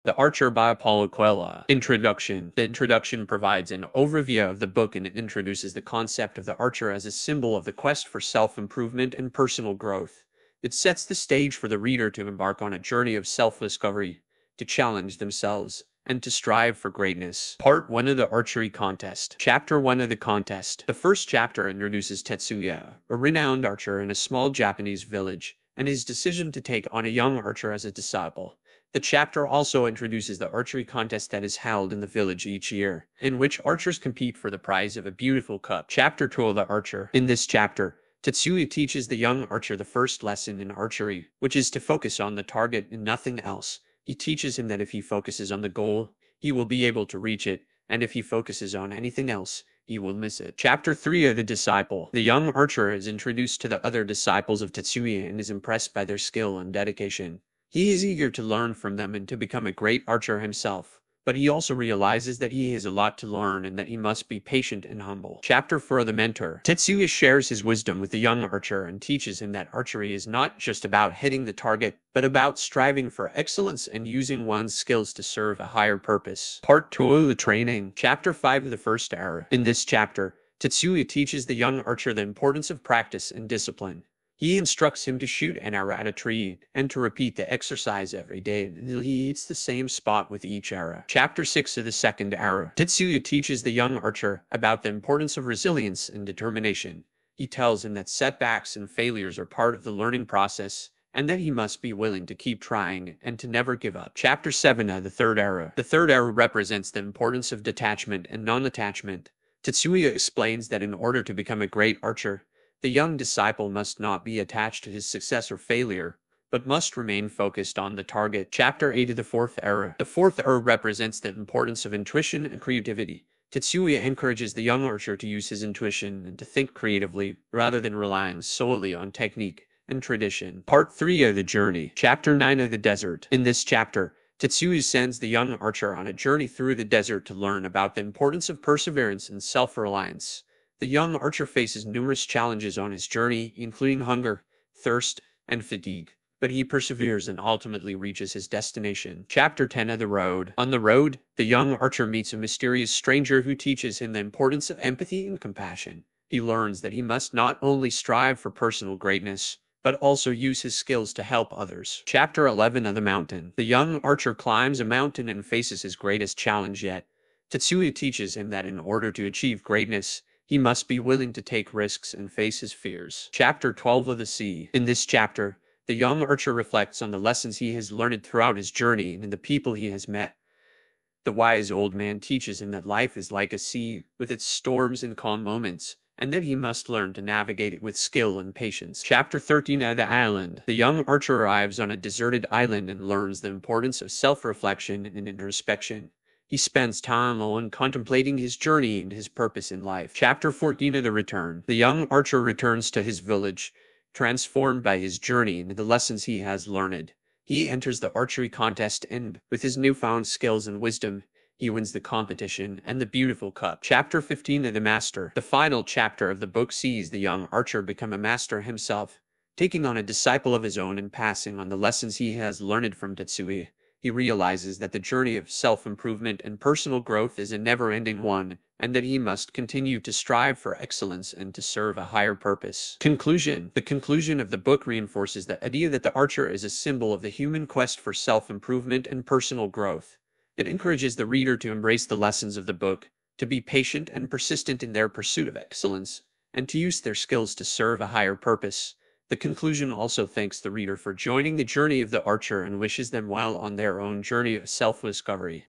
The Archer by Paulo Coelho. Introduction. The introduction provides an overview of the book and it introduces the concept of the archer as a symbol of the quest for self-improvement and personal growth. It sets the stage for the reader to embark on a journey of self-discovery, to challenge themselves, and to strive for greatness. Part 1 of the Archery Contest. Chapter 1 of the contest. The first chapter introduces Tetsuya, a renowned archer in a small Japanese village, and his decision to take on a young archer as a disciple. The chapter also introduces the archery contest that is held in the village each year, in which archers compete for the prize of a beautiful cup. Chapter 2 of the Archer. In this chapter, Tetsuya teaches the young archer the first lesson in archery, which is to focus on the target and nothing else. He teaches him that if he focuses on the goal, he will be able to reach it, and if he focuses on anything else, he will miss it. Chapter 3 of the Disciple. The young archer is introduced to the other disciples of Tetsuya and is impressed by their skill and dedication. He is eager to learn from them and to become a great archer himself, but he also realizes that he has a lot to learn and that he must be patient and humble. Chapter 4 of the Mentor. Tetsuya shares his wisdom with the young archer and teaches him that archery is not just about hitting the target, but about striving for excellence and using one's skills to serve a higher purpose. Part 2 of the Training. Chapter 5 of the First Arrow. In this chapter, Tetsuya teaches the young archer the importance of practice and discipline. He instructs him to shoot an arrow at a tree and to repeat the exercise every day until he hits the same spot with each arrow. Chapter 6 of the Second Arrow. Tetsuya teaches the young archer about the importance of resilience and determination. He tells him that setbacks and failures are part of the learning process, and that he must be willing to keep trying and to never give up. Chapter 7 of the Third Arrow. The Third Arrow represents the importance of detachment and non-attachment. Tetsuya explains that in order to become a great archer, the young disciple must not be attached to his success or failure, but must remain focused on the target. Chapter 8 of the Fourth Arrow. The Fourth Arrow represents the importance of intuition and creativity. Tetsuya encourages the young archer to use his intuition and to think creatively, rather than relying solely on technique and tradition. Part 3 of the Journey. Chapter 9 of the Desert. In this chapter, Tetsuya sends the young archer on a journey through the desert to learn about the importance of perseverance and self-reliance. The young archer faces numerous challenges on his journey, including hunger, thirst, and fatigue, but he perseveres and ultimately reaches his destination. Chapter 10 of the Road. On the road, the young archer meets a mysterious stranger who teaches him the importance of empathy and compassion. He learns that he must not only strive for personal greatness, but also use his skills to help others. Chapter 11 of the Mountain. The young archer climbs a mountain and faces his greatest challenge yet. Tetsuya teaches him that in order to achieve greatness, he must be willing to take risks and face his fears. Chapter 12 of the Sea. In this chapter, the young archer reflects on the lessons he has learned throughout his journey and the people he has met. The wise old man teaches him that life is like a sea, with its storms and calm moments, and that he must learn to navigate it with skill and patience. Chapter 13 of the Island. The young archer arrives on a deserted island and learns the importance of self-reflection and introspection. He spends time alone contemplating his journey and his purpose in life. Chapter 14 of the Return. The young archer returns to his village, transformed by his journey and the lessons he has learned. He enters the archery contest and, with his newfound skills and wisdom, he wins the competition and the beautiful cup. Chapter 15 of the Master. The final chapter of the book sees the young archer become a master himself, taking on a disciple of his own and passing on the lessons he has learned from Tetsuya. He realizes that the journey of self-improvement and personal growth is a never-ending one, and that he must continue to strive for excellence and to serve a higher purpose. Conclusion. The conclusion of the book reinforces the idea that the archer is a symbol of the human quest for self-improvement and personal growth. It encourages the reader to embrace the lessons of the book, to be patient and persistent in their pursuit of excellence, and to use their skills to serve a higher purpose. The conclusion also thanks the reader for joining the journey of the archer and wishes them well on their own journey of self-discovery.